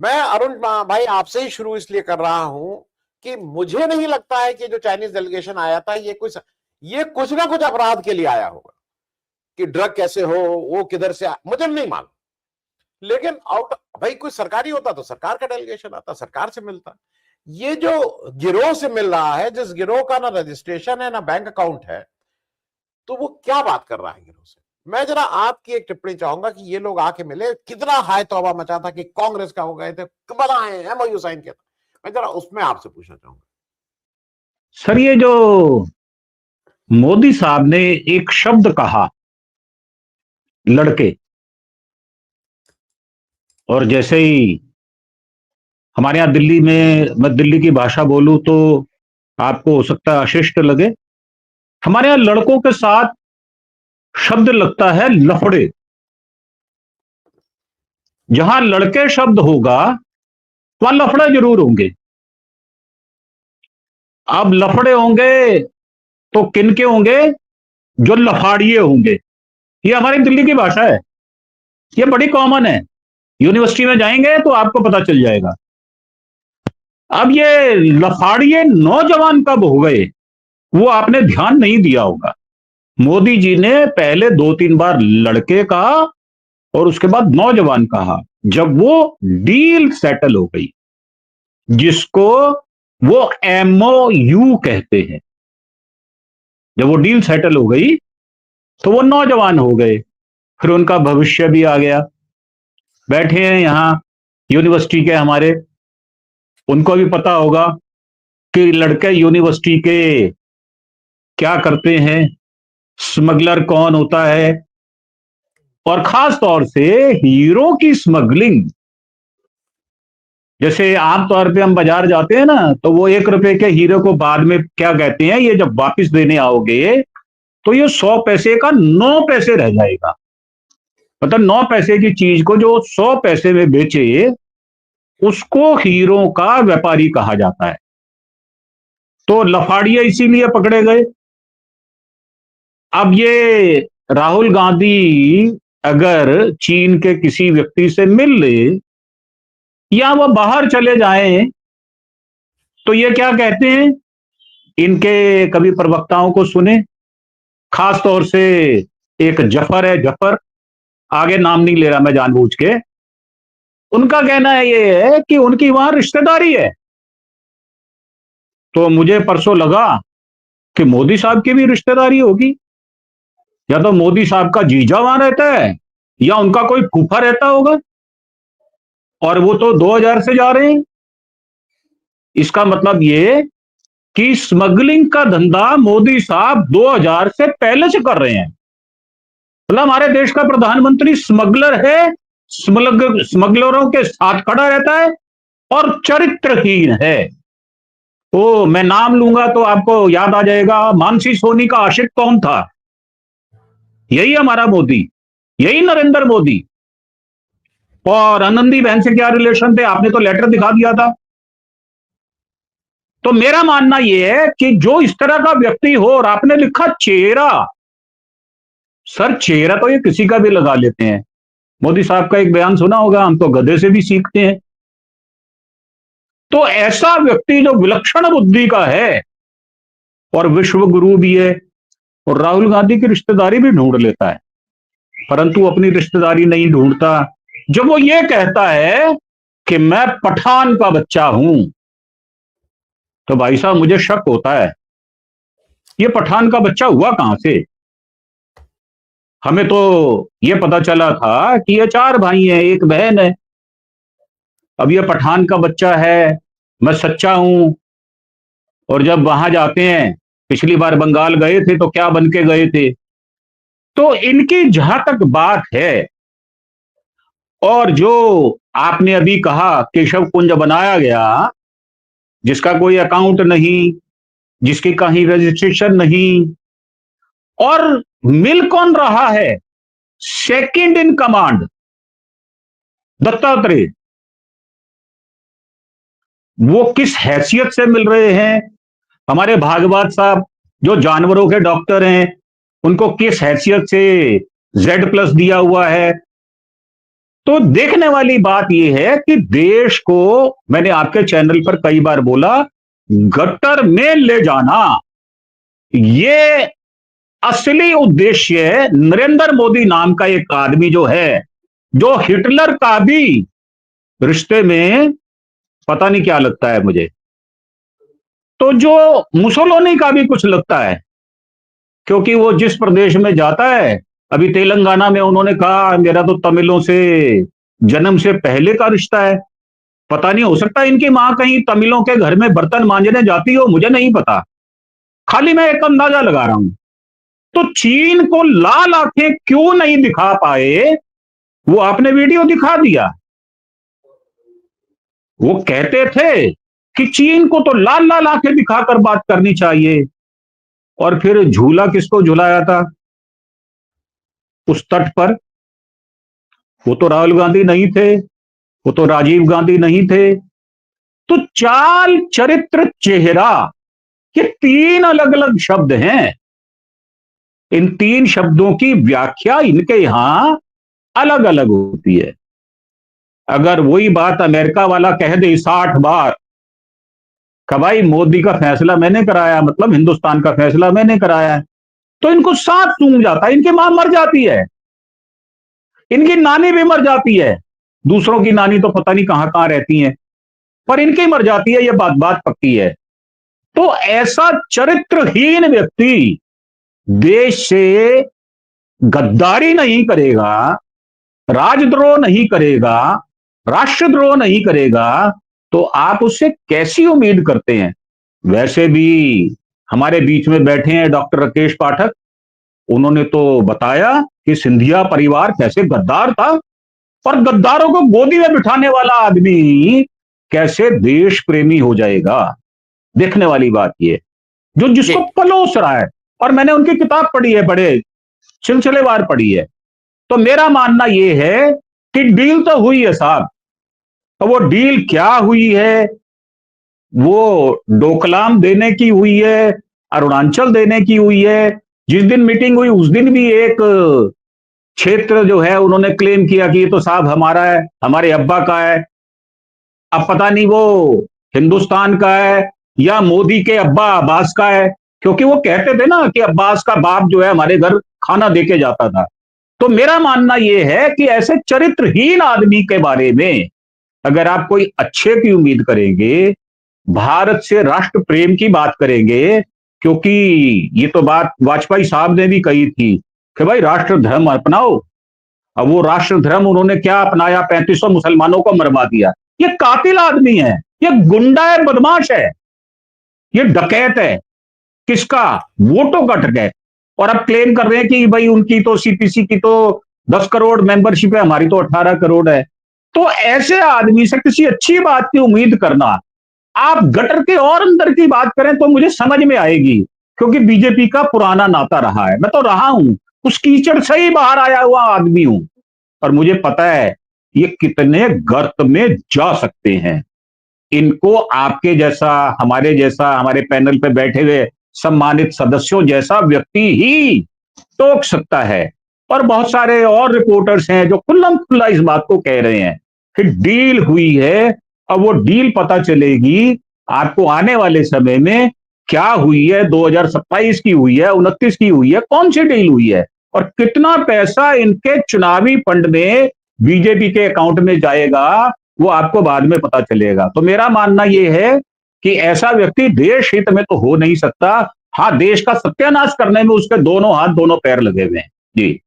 मैं अरुण भाई आपसे ही शुरू इसलिए कर रहा हूं कि मुझे नहीं लगता है कि जो चाइनीज डेलीगेशन आया था ये कुछ ना कुछ अपराध के लिए आया होगा। कि ड्रग कैसे हो, वो किधर से मुझे नहीं मालूम। लेकिन आउट भाई कोई सरकारी होता तो सरकार का डेलीगेशन आता, सरकार से मिलता। ये जो गिरोह से मिल रहा है, जिस गिरोह का ना रजिस्ट्रेशन है ना बैंक अकाउंट है, तो वो क्या बात कर रहा है गिरोह से। मैं जरा आपकी एक टिप्पणी चाहूंगा कि ये लोग आके मिले, कितना हाय तौबा मचा था कि कांग्रेस का हो गए थे, बनाए एमओयू साइन किया था। मैं जरा उसमें आपसे पूछना चाहूंगा। सर, ये जो मोदी साहब ने एक शब्द कहा, लड़के, और जैसे ही हमारे यहाँ दिल्ली में, मैं दिल्ली की भाषा बोलूं तो आपको हो सकता है अशिष्ट लगे। हमारे यहाँ लड़कों के साथ शब्द लगता है लफड़े। जहां लड़के शब्द होगा वहां लफड़े जरूर होंगे। अब लफड़े होंगे तो किन के होंगे? जो लफाड़िए होंगे। ये हमारी दिल्ली की भाषा है, ये बड़ी कॉमन है। यूनिवर्सिटी में जाएंगे तो आपको पता चल जाएगा। अब ये लफाड़िए नौजवान कब हो गए, वो आपने ध्यान नहीं दिया होगा। मोदी जी ने पहले 2-3 बार लड़के कहा और उसके बाद नौजवान कहा, जब वो डील सेटल हो गई, जिसको वो एमओयू कहते हैं। जब वो डील सेटल हो गई तो वो नौजवान हो गए, फिर उनका भविष्य भी आ गया। बैठे हैं यहां यूनिवर्सिटी के हमारे, उनको भी पता होगा कि लड़के यूनिवर्सिटी के क्या करते हैं, स्मगलर कौन होता है, और खास तौर से हीरो की स्मगलिंग। जैसे आमतौर पे हम बाजार जाते हैं ना, तो वो 1 रुपए के हीरो को बाद में क्या कहते हैं, ये जब वापस देने आओगे तो ये 100 पैसे का 9 पैसे रह जाएगा। मतलब 9 पैसे की चीज को जो 100 पैसे में बेचे, उसको हीरो का व्यापारी कहा जाता है। तो लफाड़िया इसीलिए पकड़े गए। अब ये राहुल गांधी अगर चीन के किसी व्यक्ति से मिल ले या वह बाहर चले जाएं, तो ये क्या कहते हैं, इनके कभी प्रवक्ताओं को सुने, खास तौर से एक जफर है, जफर, आगे नाम नहीं ले रहा मैं जानबूझ के। उनका कहना है ये है कि उनकी वहां रिश्तेदारी है। तो मुझे परसों लगा कि मोदी साहब की भी रिश्तेदारी होगी, या तो मोदी साहब का जीजा वहां रहता है या उनका कोई फूफा रहता होगा, और वो तो 2000 से जा रहे हैं। इसका मतलब ये कि स्मगलिंग का धंधा मोदी साहब 2000 से पहले से कर रहे हैं। मतलब हमारे देश का प्रधानमंत्री स्मगलर है, स्मगलरों के साथ खड़ा रहता है और चरित्रहीन है। तो मैं नाम लूंगा तो आपको याद आ जाएगा, मानसी सोनी का आशिक कौन था? यही हमारा मोदी, यही नरेंद्र मोदी। और आनंदी बहन से क्या रिलेशन थे, आपने तो लेटर दिखा दिया था। तो मेरा मानना यह है कि जो इस तरह का व्यक्ति हो, और आपने लिखा चेहरा, सर चेहरा तो ये किसी का भी लगा लेते हैं। मोदी साहब का एक बयान सुना होगा, हम तो गधे से भी सीखते हैं। तो ऐसा व्यक्ति जो विलक्षण बुद्धि का है और विश्व गुरु भी है, और राहुल गांधी की रिश्तेदारी भी ढूंढ लेता है, परंतु अपनी रिश्तेदारी नहीं ढूंढता। जब वो ये कहता है कि मैं पठान का बच्चा हूं, तो भाई साहब मुझे शक होता है, ये पठान का बच्चा हुआ कहां से? हमें तो ये पता चला था कि ये 4 भाई हैं, एक बहन है। अब ये पठान का बच्चा है, मैं सच्चा हूं। और जब वहां जाते हैं, पिछली बार बंगाल गए थे तो क्या बन के गए थे। तो इनकी जहां तक बात है, और जो आपने अभी कहा केशव कुंज बनाया गया, जिसका कोई अकाउंट नहीं, जिसकी कहीं रजिस्ट्रेशन नहीं, और मिल कौन रहा है? Second in command Dattatreya. वो किस हैसियत से मिल रहे हैं? हमारे भागवत साहब जो जानवरों के डॉक्टर हैं, उनको किस हैसियत से Z+ दिया हुआ है? तो देखने वाली बात यह है कि देश को, मैंने आपके चैनल पर कई बार बोला, गट्टर में ले जाना, ये असली उद्देश्य है। नरेंद्र मोदी नाम का एक आदमी जो है, जो हिटलर का भी रिश्ते में पता नहीं क्या लगता है मुझे, तो जो मुसोलिनी का भी कुछ लगता है, क्योंकि वो जिस प्रदेश में जाता है, अभी तेलंगाना में उन्होंने कहा मेरा तो तमिलों से जन्म से पहले का रिश्ता है। पता नहीं, हो सकता है इनकी मां कहीं तमिलों के घर में बर्तन मांजने जाती हो, मुझे नहीं पता, खाली मैं एक अंदाजा लगा रहा हूं। तो चीन को लाल आंखें क्यों नहीं दिखा पाए, वो आपने वीडियो दिखा दिया। वो कहते थे कि चीन को तो लाल लाल आंखें दिखाकर बात करनी चाहिए, और फिर झूला किसको झुलाया था उस तट पर? वो तो राहुल गांधी नहीं थे, वो तो राजीव गांधी नहीं थे। तो चाल, चरित्र, चेहरा, ये तीन अलग अलग शब्द हैं। इन तीन शब्दों की व्याख्या इनके यहां अलग अलग होती है। अगर वही बात अमेरिका वाला कह दे 60 बार कि भाई मोदी का फैसला मैंने कराया, मतलब हिंदुस्तान का फैसला मैंने कराया है, तो इनको सांप सूंघ जाता है। इनकी मां मर जाती है, इनकी नानी भी मर जाती है। दूसरों की नानी तो पता नहीं कहां कहां रहती हैं, पर इनकी मर जाती है, यह बात बात पक्की है। तो ऐसा चरित्रहीन व्यक्ति देश से गद्दारी नहीं करेगा, राजद्रोह नहीं करेगा, राष्ट्रद्रोह नहीं करेगा, तो आप उससे कैसी उम्मीद करते हैं? वैसे भी हमारे बीच में बैठे हैं डॉक्टर राकेश पाठक, उन्होंने तो बताया कि सिंधिया परिवार कैसे गद्दार था, और गद्दारों को गोदी में बिठाने वाला आदमी कैसे देश प्रेमी हो जाएगा। देखने वाली बात ये, जो जिसको पलोस रहा है, और मैंने उनकी किताब पढ़ी है, बड़े सिलसिलेवार पढ़ी है। तो मेरा मानना यह है कि डील तो हुई है साहब, तो वो डील क्या हुई है? वो डोकलाम देने की हुई है, अरुणाचल देने की हुई है। जिस दिन मीटिंग हुई उस दिन भी एक क्षेत्र जो है उन्होंने क्लेम किया कि ये तो साहब हमारा है, हमारे अब्बा का है। अब पता नहीं वो हिंदुस्तान का है या मोदी के अब्बा अब्बास का है, क्योंकि वो कहते थे ना कि अब्बास का बाप जो है हमारे घर खाना देके जाता था। तो मेरा मानना यह है कि ऐसे चरित्रहीन आदमी के बारे में अगर आप कोई अच्छे की उम्मीद करेंगे, भारत से राष्ट्र प्रेम की बात करेंगे, क्योंकि ये तो बात वाजपेयी साहब ने भी कही थी कि भाई राष्ट्र धर्म अपनाओ। अब वो राष्ट्र धर्म उन्होंने क्या अपनाया? 3500 मुसलमानों को मरवा दिया। ये कातिल आदमी है, ये गुंडा है, बदमाश है, ये डकैत है। किसका? वोटों का डकैत। और अब क्लेम कर रहे हैं कि भाई उनकी तो सीपीसी की तो 10 करोड़ मेंबरशिप है, हमारी तो 18 करोड़ है। तो ऐसे आदमी से किसी अच्छी बात की उम्मीद करना, आप गटर के और अंदर की बात करें तो मुझे समझ में आएगी, क्योंकि बीजेपी का पुराना नाता रहा है, मैं तो रहा हूं, उस कीचड़ से ही बाहर आया हुआ आदमी हूं, और मुझे पता है ये कितने गर्त में जा सकते हैं। इनको आपके जैसा, हमारे जैसा, हमारे पैनल पे बैठे हुए सम्मानित सदस्यों जैसा व्यक्ति ही टोक सकता है। और बहुत सारे और रिपोर्टर्स हैं जो खुल्लम खुल्ला इस बात को कह रहे हैं कि डील हुई है। अब वो डील पता चलेगी आपको आने वाले समय में, क्या हुई है, 2027 की हुई है, 29 की हुई है, कौन सी डील हुई है, और कितना पैसा इनके चुनावी फंड में बीजेपी के अकाउंट में जाएगा, वो आपको बाद में पता चलेगा। तो मेरा मानना यह है कि ऐसा व्यक्ति देश हित में तो हो नहीं सकता। हाँ, देश का सत्यानाश करने में उसके दोनों हाथ दोनों पैर लगे हुए हैं। जी।